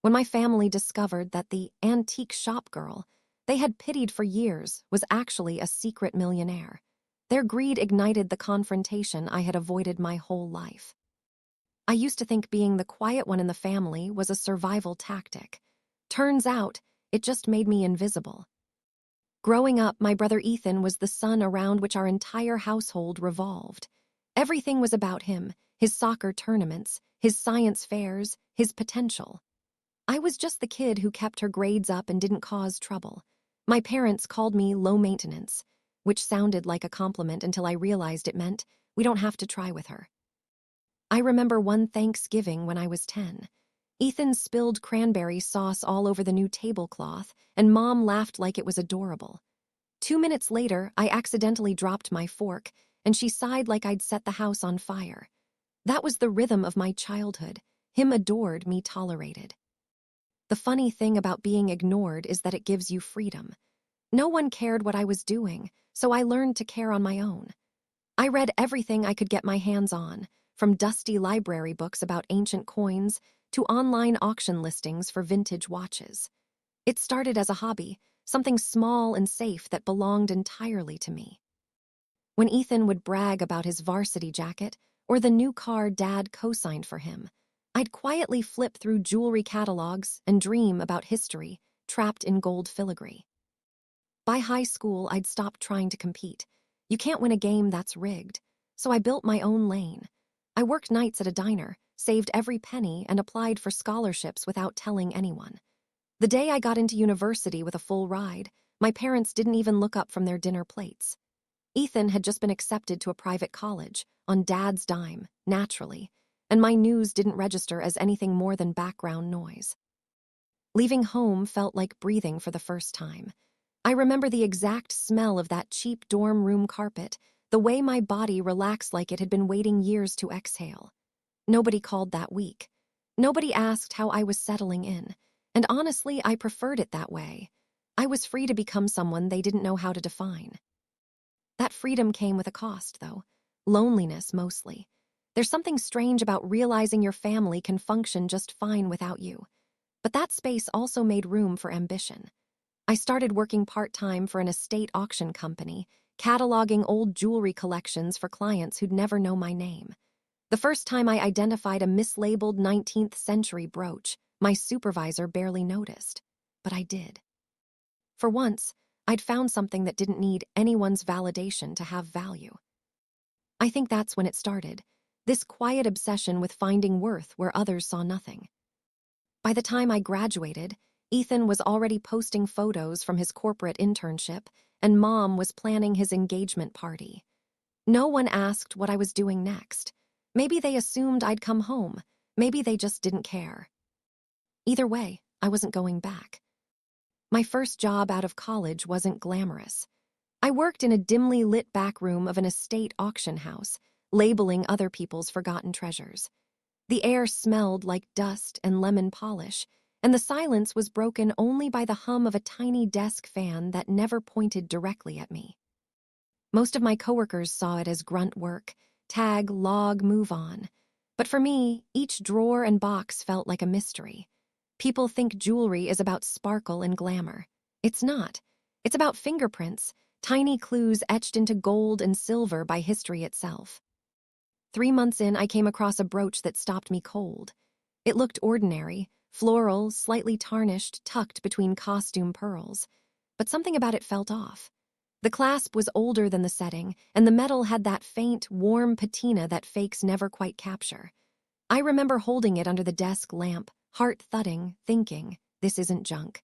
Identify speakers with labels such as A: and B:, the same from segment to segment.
A: When my family discovered that the antique shop girl they had pitied for years was actually a secret millionaire, their greed ignited the confrontation I had avoided my whole life. I used to think being the quiet one in the family was a survival tactic. Turns out, it just made me invisible. Growing up, my brother Ethan was the sun around which our entire household revolved. Everything was about him, his soccer tournaments, his science fairs, his potential. I was just the kid who kept her grades up and didn't cause trouble. My parents called me low maintenance, which sounded like a compliment until I realized it meant we don't have to try with her. I remember one Thanksgiving when I was 10. Ethan spilled cranberry sauce all over the new tablecloth, and Mom laughed like it was adorable. 2 minutes later, I accidentally dropped my fork, and she sighed like I'd set the house on fire. That was the rhythm of my childhood. Him adored, me tolerated. The funny thing about being ignored is that it gives you freedom. No one cared what I was doing, so I learned to care on my own. I read everything I could get my hands on, from dusty library books about ancient coins to online auction listings for vintage watches. It started as a hobby, something small and safe that belonged entirely to me. When Ethan would brag about his varsity jacket or the new car Dad co-signed for him, I'd quietly flip through jewelry catalogs and dream about history trapped in gold filigree. By high school, I'd stopped trying to compete. You can't win a game that's rigged. So I built my own lane. I worked nights at a diner, saved every penny, and applied for scholarships without telling anyone. The day I got into university with a full ride, my parents didn't even look up from their dinner plates. Ethan had just been accepted to a private college, on Dad's dime, naturally, and my news didn't register as anything more than background noise. Leaving home felt like breathing for the first time. I remember the exact smell of that cheap dorm room carpet, the way my body relaxed like it had been waiting years to exhale. Nobody called that week. Nobody asked how I was settling in, and honestly, I preferred it that way. I was free to become someone they didn't know how to define. That freedom came with a cost, though. Loneliness, mostly. There's something strange about realizing your family can function just fine without you. But that space also made room for ambition. I started working part-time for an estate auction company, cataloging old jewelry collections for clients who'd never know my name. The first time I identified a mislabeled 19th century brooch, my supervisor barely noticed. But I did. For once, I'd found something that didn't need anyone's validation to have value. I think that's when it started, this quiet obsession with finding worth where others saw nothing. By the time I graduated, Ethan was already posting photos from his corporate internship, and Mom was planning his engagement party. No one asked what I was doing next. Maybe they assumed I'd come home. Maybe they just didn't care. Either way, I wasn't going back. My first job out of college wasn't glamorous. I worked in a dimly lit back room of an estate auction house, labeling other people's forgotten treasures. The air smelled like dust and lemon polish, and the silence was broken only by the hum of a tiny desk fan that never pointed directly at me. Most of my coworkers saw it as grunt work, tag, log, move on. But for me, each drawer and box felt like a mystery. People think jewelry is about sparkle and glamour. It's not. It's about fingerprints, tiny clues etched into gold and silver by history itself. 3 months in, I came across a brooch that stopped me cold. It looked ordinary, floral, slightly tarnished, tucked between costume pearls. But something about it felt off. The clasp was older than the setting, and the metal had that faint, warm patina that fakes never quite capture. I remember holding it under the desk lamp, heart thudding, thinking, this isn't junk.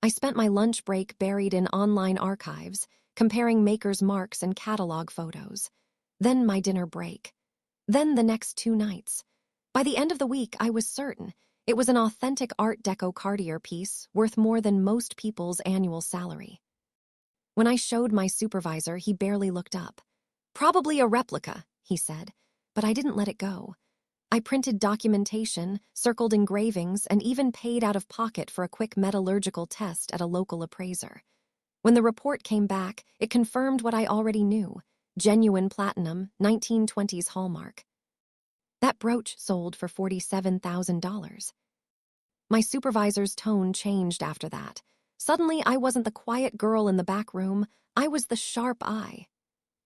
A: I spent my lunch break buried in online archives, comparing makers' marks and catalog photos. Then my dinner break. Then the next 2 nights. By the end of the week, I was certain it was an authentic Art Deco Cartier piece worth more than most people's annual salary. When I showed my supervisor, he barely looked up. Probably a replica, he said, but I didn't let it go. I printed documentation, circled engravings, and even paid out of pocket for a quick metallurgical test at a local appraiser. When the report came back, it confirmed what I already knew: genuine platinum, 1920s hallmark. That brooch sold for $47,000. My supervisor's tone changed after that. Suddenly, I wasn't the quiet girl in the back room, I was the sharp eye.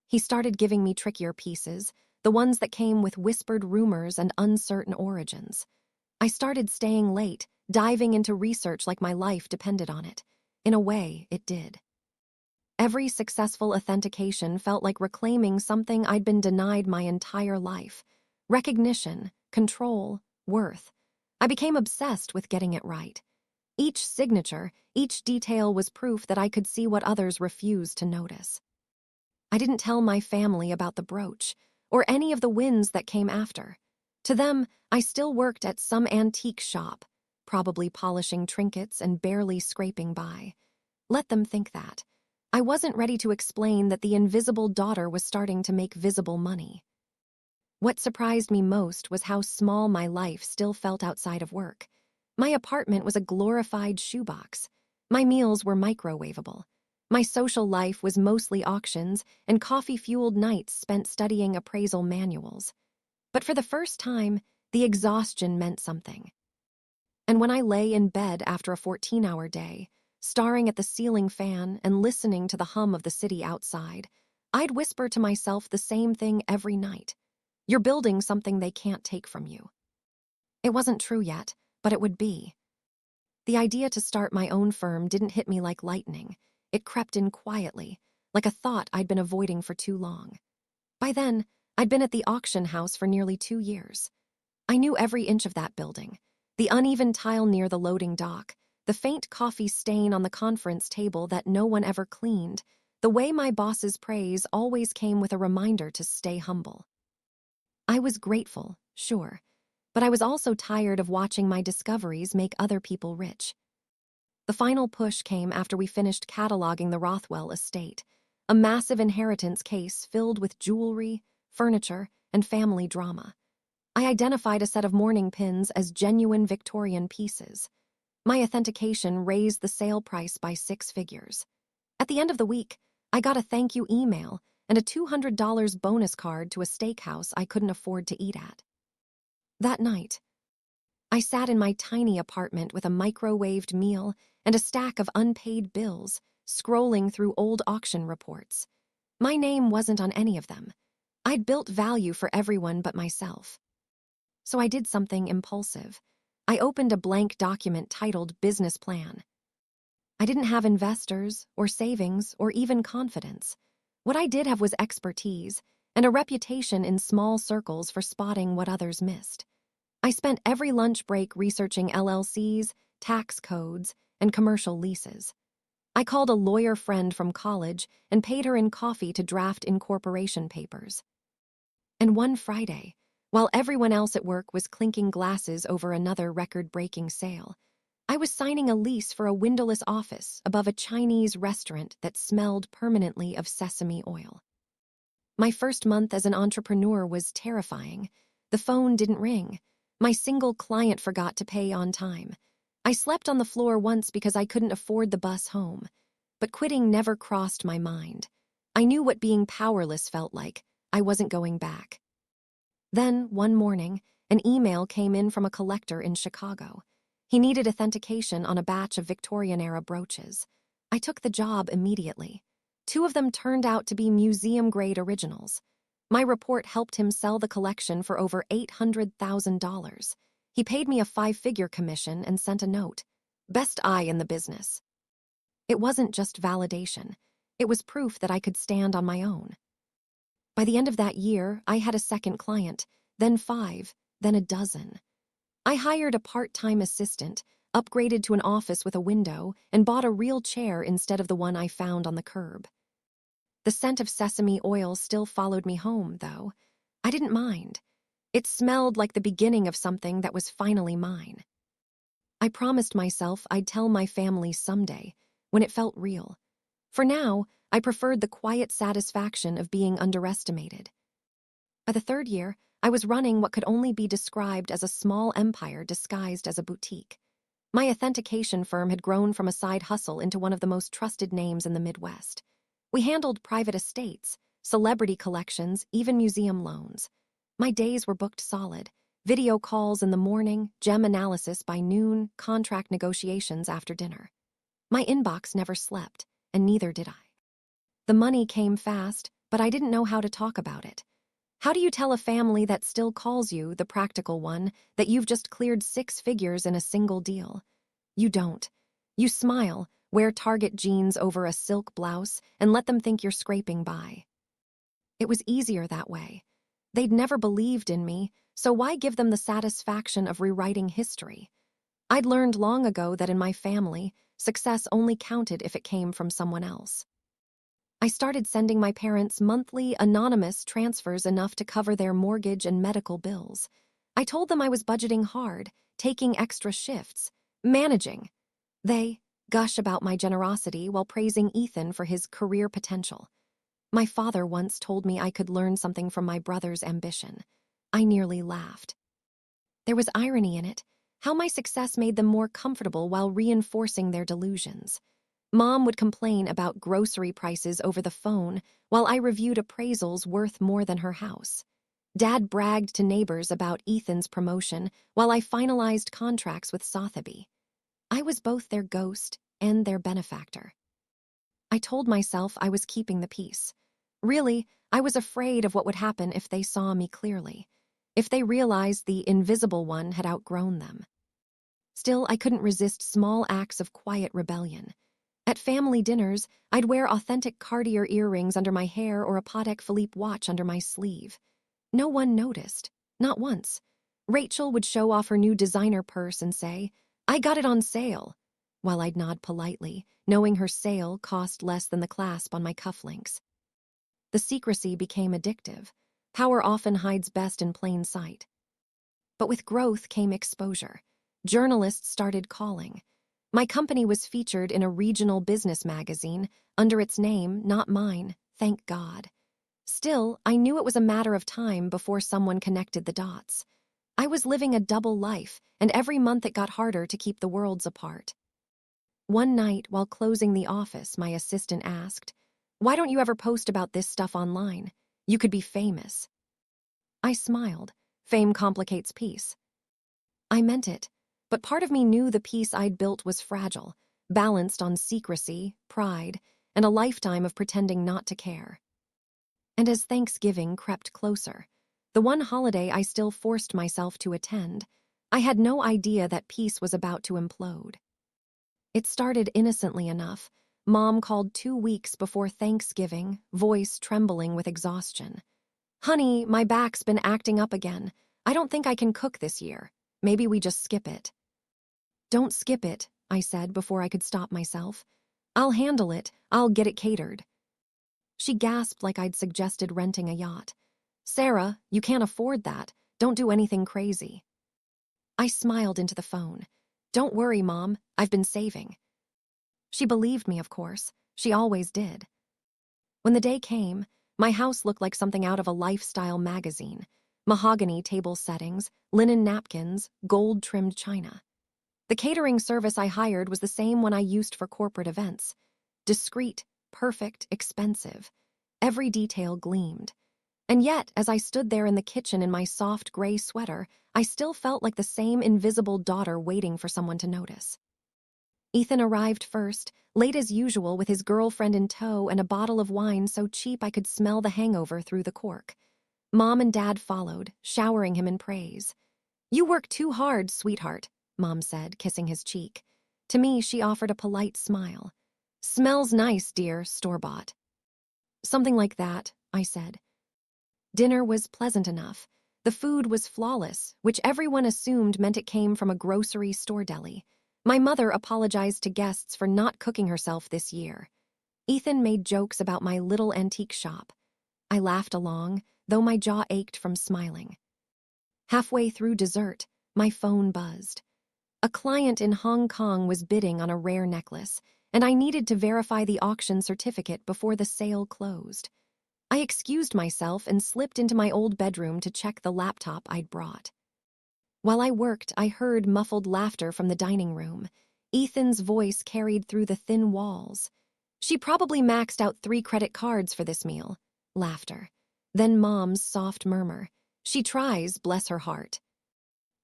A: He started giving me trickier pieces, the ones that came with whispered rumors and uncertain origins. I started staying late, diving into research like my life depended on it. In a way, it did. Every successful authentication felt like reclaiming something I'd been denied my entire life. Recognition, control, worth. I became obsessed with getting it right. Each signature, each detail was proof that I could see what others refused to notice. I didn't tell my family about the brooch, or any of the wins that came after. To them, I still worked at some antique shop, probably polishing trinkets and barely scraping by. Let them think that. I wasn't ready to explain that the invisible daughter was starting to make visible money. What surprised me most was how small my life still felt outside of work. My apartment was a glorified shoebox. My meals were microwavable. My social life was mostly auctions and coffee-fueled nights spent studying appraisal manuals. But for the first time, the exhaustion meant something. And when I lay in bed after a 14-hour day, staring at the ceiling fan and listening to the hum of the city outside, I'd whisper to myself the same thing every night. You're building something they can't take from you. It wasn't true yet, but it would be. The idea to start my own firm didn't hit me like lightning. It crept in quietly, like a thought I'd been avoiding for too long. By then, I'd been at the auction house for nearly 2 years. I knew every inch of that building. The uneven tile near the loading dock, the faint coffee stain on the conference table that no one ever cleaned, the way my boss's praise always came with a reminder to stay humble. I was grateful, sure, but I was also tired of watching my discoveries make other people rich. The final push came after we finished cataloging the Rothwell estate, a massive inheritance case filled with jewelry, furniture, and family drama. I identified a set of mourning pins as genuine Victorian pieces. My authentication raised the sale price by 6 figures. At the end of the week, I got a thank you email and a $200 bonus card to a steakhouse I couldn't afford to eat at. That night, I sat in my tiny apartment with a microwaved meal and a stack of unpaid bills, scrolling through old auction reports. My name wasn't on any of them. I'd built value for everyone but myself. So I did something impulsive. I opened a blank document titled Business Plan. I didn't have investors or savings or even confidence. What I did have was expertise and a reputation in small circles for spotting what others missed. I spent every lunch break researching LLCs, tax codes, and commercial leases. I called a lawyer friend from college and paid her in coffee to draft incorporation papers. And one Friday, while everyone else at work was clinking glasses over another record-breaking sale, I was signing a lease for a windowless office above a Chinese restaurant that smelled permanently of sesame oil. My first month as an entrepreneur was terrifying. The phone didn't ring. My single client forgot to pay on time. I slept on the floor once because I couldn't afford the bus home. But quitting never crossed my mind. I knew what being powerless felt like. I wasn't going back. Then, one morning, an email came in from a collector in Chicago. He needed authentication on a batch of Victorian-era brooches. I took the job immediately. 2 of them turned out to be museum-grade originals. My report helped him sell the collection for over $800,000. He paid me a 5-figure commission and sent a note. Best eye in the business. It wasn't just validation. It was proof that I could stand on my own. By the end of that year, I had a second client, then 5, then a dozen. I hired a part-time assistant, upgraded to an office with a window, and bought a real chair instead of the one I found on the curb. The scent of sesame oil still followed me home, though. I didn't mind. It smelled like the beginning of something that was finally mine. I promised myself I'd tell my family someday, when it felt real. For now, I preferred the quiet satisfaction of being underestimated. By the 3rd year, I was running what could only be described as a small empire disguised as a boutique. My authentication firm had grown from a side hustle into one of the most trusted names in the Midwest. We handled private estates, celebrity collections, even museum loans. My days were booked solid, Video calls in the morning, gem analysis by noon, contract negotiations after dinner. My inbox never slept, and neither did I. The money came fast, but I didn't know how to talk about it. How do you tell a family that still calls you, the practical one, that you've just cleared 6 figures in a single deal? You don't. You smile, wear Target jeans over a silk blouse, and let them think you're scraping by. It was easier that way. They'd never believed in me, so why give them the satisfaction of rewriting history? I'd learned long ago that in my family, success only counted if it came from someone else. I started sending my parents monthly, anonymous transfers enough to cover their mortgage and medical bills. I told them I was budgeting hard, taking extra shifts, managing. They gush about my generosity while praising Ethan for his career potential. My father once told me I could learn something from my brother's ambition. I nearly laughed. There was irony in it, how my success made them more comfortable while reinforcing their delusions. Mom would complain about grocery prices over the phone while I reviewed appraisals worth more than her house. Dad bragged to neighbors about Ethan's promotion while I finalized contracts with Sotheby. I was both their ghost and their benefactor. I told myself I was keeping the peace. Really, I was afraid of what would happen if they saw me clearly, if they realized the invisible one had outgrown them. Still, I couldn't resist small acts of quiet rebellion. At family dinners, I'd wear authentic Cartier earrings under my hair or a Patek Philippe watch under my sleeve. No one noticed, not once. Rachel would show off her new designer purse and say, "I got it on sale," while I'd nod politely, knowing her sale cost less than the clasp on my cufflinks. The secrecy became addictive. Power often hides best in plain sight. But with growth came exposure. Journalists started calling. My company was featured in a regional business magazine, under its name, not mine, thank God. Still, I knew it was a matter of time before someone connected the dots. I was living a double life, and every month it got harder to keep the worlds apart. One night, while closing the office, my assistant asked, "Why don't you ever post about this stuff online? You could be famous." I smiled. Fame complicates peace. I meant it, but part of me knew the peace I'd built was fragile, balanced on secrecy, pride, and a lifetime of pretending not to care. And as Thanksgiving crept closer, the one holiday I still forced myself to attend, I had no idea that peace was about to implode. It started innocently enough. Mom called 2 weeks before Thanksgiving, voice trembling with exhaustion. "Honey, my back's been acting up again. I don't think I can cook this year. Maybe we just skip it." "Don't skip it," I said before I could stop myself. "I'll handle it. I'll get it catered." She gasped like I'd suggested renting a yacht. "Sarah, you can't afford that. Don't do anything crazy." I smiled into the phone. "Don't worry, Mom. I've been saving." She believed me, of course. She always did. When the day came, my house looked like something out of a lifestyle magazine. Mahogany table settings, linen napkins, gold-trimmed china. The catering service I hired was the same one I used for corporate events. Discreet, perfect, expensive. Every detail gleamed. And yet, as I stood there in the kitchen in my soft gray sweater, I still felt like the same invisible daughter waiting for someone to notice. Ethan arrived first, late as usual with his girlfriend in tow and a bottle of wine so cheap I could smell the hangover through the cork. Mom and Dad followed, showering him in praise. "You work too hard, sweetheart," Mom said, kissing his cheek. To me, she offered a polite smile. "Smells nice, dear, store-bought." "Something like that," I said. Dinner was pleasant enough. The food was flawless, which everyone assumed meant it came from a grocery store deli. My mother apologized to guests for not cooking herself this year. Ethan made jokes about my little antique shop. I laughed along, though my jaw ached from smiling. Halfway through dessert, my phone buzzed. A client in Hong Kong was bidding on a rare necklace, and I needed to verify the auction certificate before the sale closed. I excused myself and slipped into my old bedroom to check the laptop I'd brought. While I worked, I heard muffled laughter from the dining room. Ethan's voice carried through the thin walls. "She probably maxed out 3 credit cards for this meal." Laughter. Then Mom's soft murmur. "She tries, bless her heart."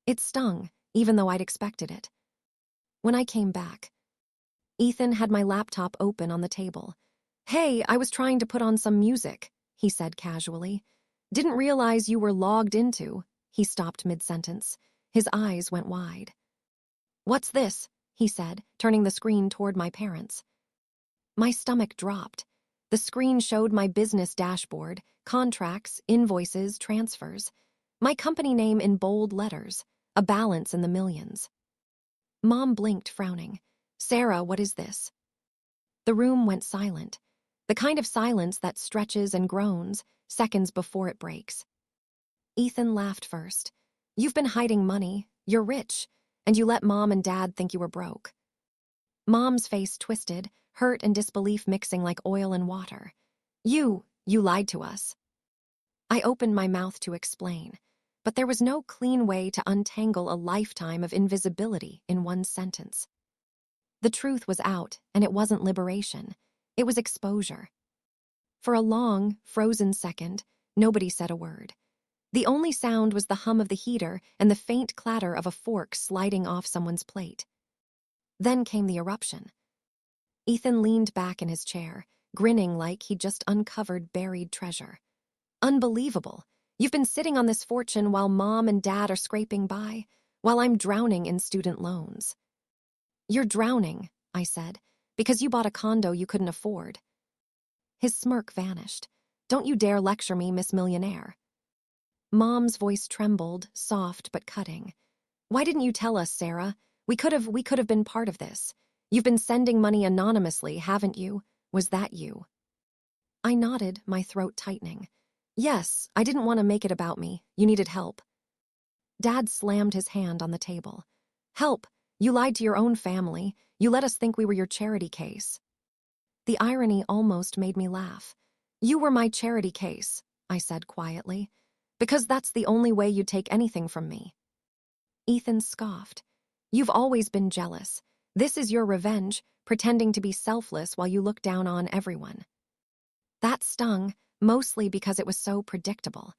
A: It stung, even though I'd expected it. When I came back, Ethan had my laptop open on the table. "Hey, I was trying to put on some music," he said casually. "Didn't realize you were logged into." He stopped mid-sentence. His eyes went wide. "What's this?" he said, turning the screen toward my parents. My stomach dropped. The screen showed my business dashboard, contracts, invoices, transfers. My company name in bold letters, a balance in the millions. Mom blinked, frowning. "Sarah, what is this?" The room went silent, the kind of silence that stretches and groans seconds before it breaks. Ethan laughed first. "You've been hiding money, you're rich, and you let Mom and Dad think you were broke." Mom's face twisted, hurt and disbelief mixing like oil and water. You lied to us." I opened my mouth to explain, but there was no clean way to untangle a lifetime of invisibility in one sentence. The truth was out, and it wasn't liberation. It was exposure. For a long, frozen second, nobody said a word. The only sound was the hum of the heater and the faint clatter of a fork sliding off someone's plate. Then came the eruption. Ethan leaned back in his chair, grinning like he'd just uncovered buried treasure. "Unbelievable. You've been sitting on this fortune while Mom and Dad are scraping by, while I'm drowning in student loans." "You're drowning," I said, "because you bought a condo you couldn't afford." His smirk vanished. "Don't you dare lecture me, Miss Millionaire." Mom's voice trembled, soft but cutting. "Why didn't you tell us, Sarah? We could have been part of this. You've been sending money anonymously, haven't you? Was that you?" I nodded, my throat tightening. "Yes, I didn't want to make it about me. You needed help." Dad slammed his hand on the table. "Help! You lied to your own family. You let us think we were your charity case." The irony almost made me laugh. "You were my charity case," I said quietly, "because that's the only way you'd take anything from me." Ethan scoffed. "You've always been jealous. This is your revenge, pretending to be selfless while you look down on everyone." That stung, mostly because it was so predictable.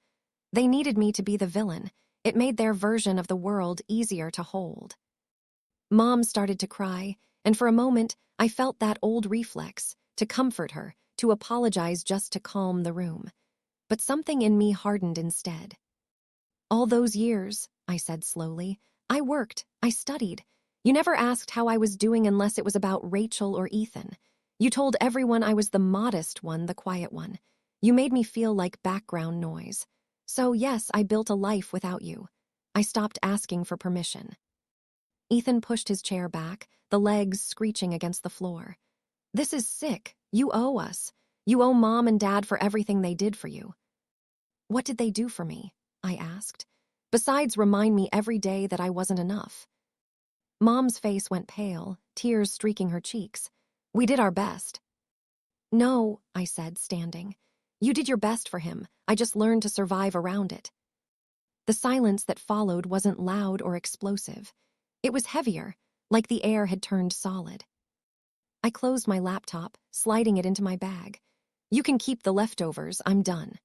A: They needed me to be the villain. It made their version of the world easier to hold. Mom started to cry, and for a moment, I felt that old reflex, to comfort her, to apologize just to calm the room. But something in me hardened instead. "All those years," I said slowly, "I worked, I studied. You never asked how I was doing unless it was about Rachel or Ethan. You told everyone I was the modest one, the quiet one. You made me feel like background noise. So yes, I built a life without you. I stopped asking for permission." Ethan pushed his chair back, the legs screeching against the floor. "This is sick. You owe us. You owe Mom and Dad for everything they did for you." "What did they do for me?" I asked. "Besides remind me every day that I wasn't enough." Mom's face went pale, tears streaking her cheeks. "We did our best." "No," I said, standing. "You did your best for him. I just learned to survive around it." The silence that followed wasn't loud or explosive. It was heavier, like the air had turned solid. I closed my laptop, sliding it into my bag. "You can keep the leftovers, I'm done."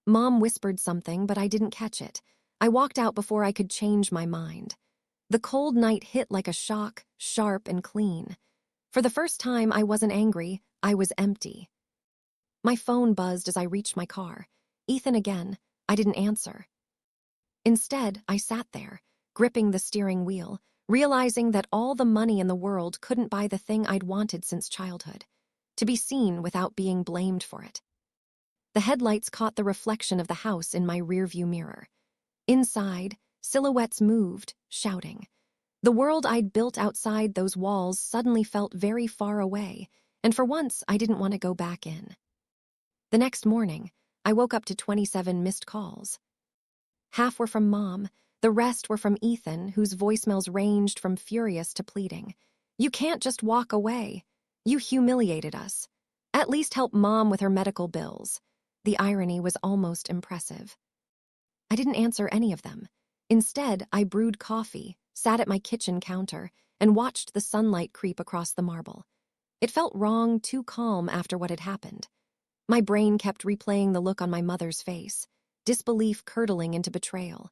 A: Mom whispered something, but I didn't catch it. I walked out before I could change my mind. The cold night hit like a shock, sharp and clean. For the first time, I wasn't angry, I was empty. My phone buzzed as I reached my car. Ethan again. I didn't answer. Instead, I sat there, gripping the steering wheel, realizing that all the money in the world couldn't buy the thing I'd wanted since childhood: to be seen without being blamed for it. The headlights caught the reflection of the house in my rearview mirror. Inside, silhouettes moved, shouting. The world I'd built outside those walls suddenly felt very far away, and for once I didn't want to go back in. The next morning, I woke up to 27 missed calls. Half were from Mom, the rest were from Ethan, whose voicemails ranged from furious to pleading. "You can't just walk away. You humiliated us. At least help Mom with her medical bills." The irony was almost impressive. I didn't answer any of them. Instead, I brewed coffee, sat at my kitchen counter, and watched the sunlight creep across the marble. It felt wrong, too calm after what had happened. My brain kept replaying the look on my mother's face, disbelief curdling into betrayal.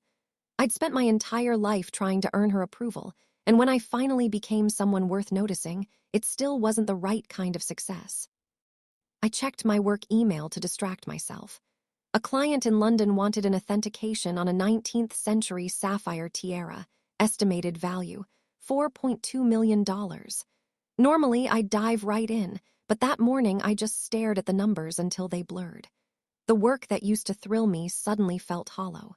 A: I'd spent my entire life trying to earn her approval, and when I finally became someone worth noticing, it still wasn't the right kind of success. I checked my work email to distract myself. A client in London wanted an authentication on a 19th century sapphire tiara, estimated value, $4.2 million. Normally, I'd dive right in, but that morning I just stared at the numbers until they blurred. The work that used to thrill me suddenly felt hollow.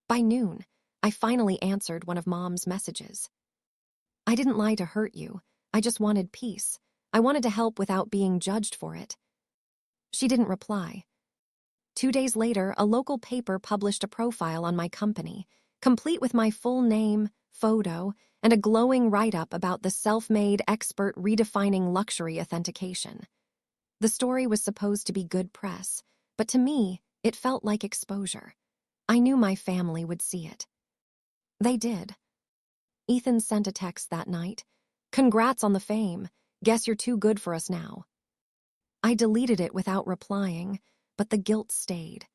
A: By noon, I finally answered one of Mom's messages. "I didn't lie to hurt you. I just wanted peace. I wanted to help without being judged for it." She didn't reply. 2 days later, a local paper published a profile on my company, complete with my full name, photo, and a glowing write-up about the self-made expert redefining luxury authentication. The story was supposed to be good press, but to me, it felt like exposure. I knew my family would see it. They did. Ethan sent a text that night. "Congrats on the fame. Guess you're too good for us now." I deleted it without replying, but the guilt stayed.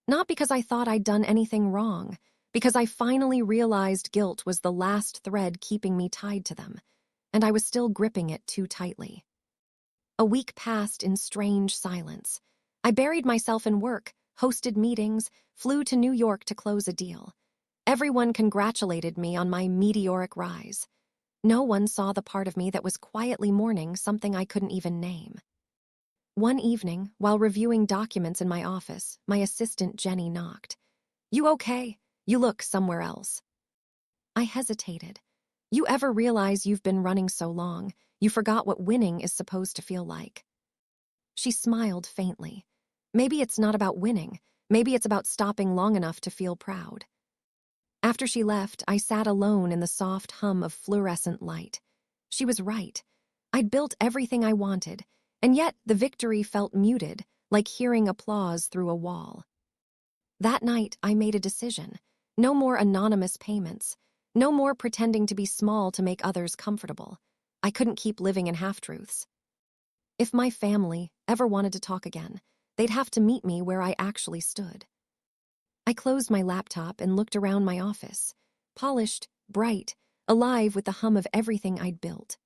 A: Not because I thought I'd done anything wrong, because I finally realized guilt was the last thread keeping me tied to them, and I was still gripping it too tightly. A week passed in strange silence. I buried myself in work, hosted meetings, flew to New York to close a deal. Everyone congratulated me on my meteoric rise. No one saw the part of me that was quietly mourning something I couldn't even name. One evening, while reviewing documents in my office, my assistant Jenny knocked. "You okay? You look somewhere else." I hesitated. You ever realize you've been running so long, you forgot what winning is supposed to feel like? She smiled faintly. Maybe it's not about winning. Maybe it's about stopping long enough to feel proud. After she left, I sat alone in the soft hum of fluorescent light. She was right. I'd built everything I wanted, and yet the victory felt muted, like hearing applause through a wall. That night, I made a decision. No more anonymous payments. No more pretending to be small to make others comfortable. I couldn't keep living in half-truths. If my family ever wanted to talk again, they'd have to meet me where I actually stood. I closed my laptop and looked around my office. Polished, bright, alive with the hum of everything I'd built.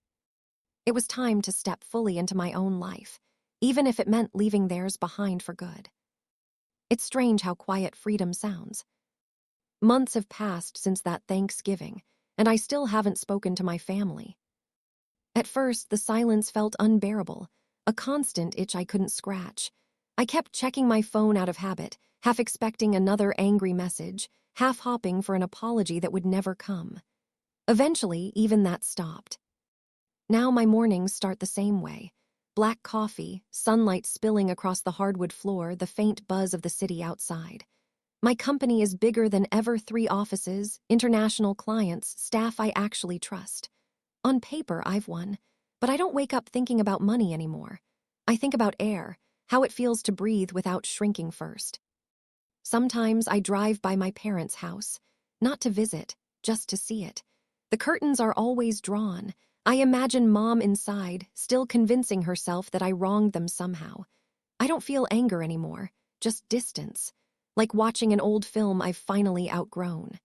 A: It was time to step fully into my own life, even if it meant leaving theirs behind for good. It's strange how quiet freedom sounds. Months have passed since that Thanksgiving, and I still haven't spoken to my family. At first, the silence felt unbearable, a constant itch I couldn't scratch. I kept checking my phone out of habit, half expecting another angry message, half hoping for an apology that would never come. Eventually, even that stopped. Now my mornings start the same way. Black coffee, sunlight spilling across the hardwood floor, the faint buzz of the city outside. My company is bigger than ever, 3 offices, international clients, staff I actually trust. On paper, I've won, but I don't wake up thinking about money anymore. I think about air, how it feels to breathe without shrinking first. Sometimes I drive by my parents' house, not to visit, just to see it. The curtains are always drawn. I imagine Mom inside, still convincing herself that I wronged them somehow. I don't feel anger anymore, just distance, like watching an old film I've finally outgrown.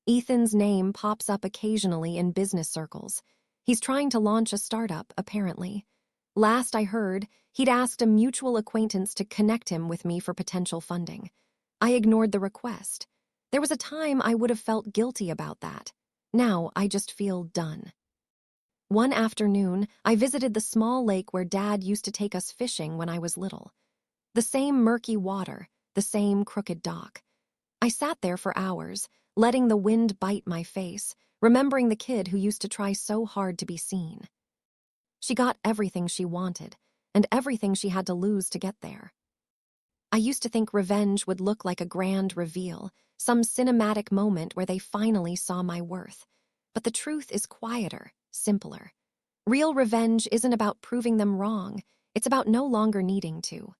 A: Ethan's name pops up occasionally in business circles. He's trying to launch a startup, apparently. Last I heard, he'd asked a mutual acquaintance to connect him with me for potential funding. I ignored the request. There was a time I would have felt guilty about that. Now I just feel done. One afternoon, I visited the small lake where Dad used to take us fishing when I was little. The same murky water, the same crooked dock. I sat there for hours, letting the wind bite my face, remembering the kid who used to try so hard to be seen. She got everything she wanted, and everything she had to lose to get there. I used to think revenge would look like a grand reveal, some cinematic moment where they finally saw my worth. But the truth is quieter, simpler. Real revenge isn't about proving them wrong, it's about no longer needing to.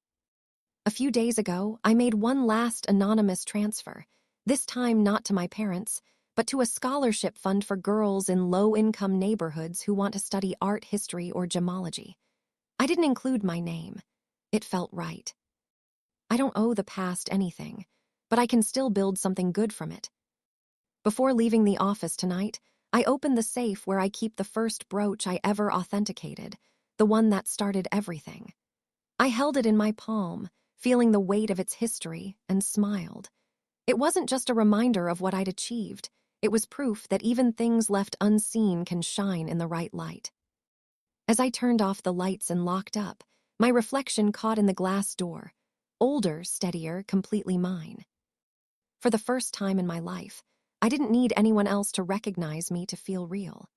A: A few days ago, I made one last anonymous transfer, this time not to my parents, but to a scholarship fund for girls in low-income neighborhoods who want to study art history or gemology. I didn't include my name. It felt right. I don't owe the past anything, but I can still build something good from it. Before leaving the office tonight, I opened the safe where I keep the first brooch I ever authenticated, the one that started everything. I held it in my palm, feeling the weight of its history, and smiled. It wasn't just a reminder of what I'd achieved. It was proof that even things left unseen can shine in the right light. As I turned off the lights and locked up, my reflection caught in the glass door. Older, steadier, completely mine. For the first time in my life, I didn't need anyone else to recognize me to feel real.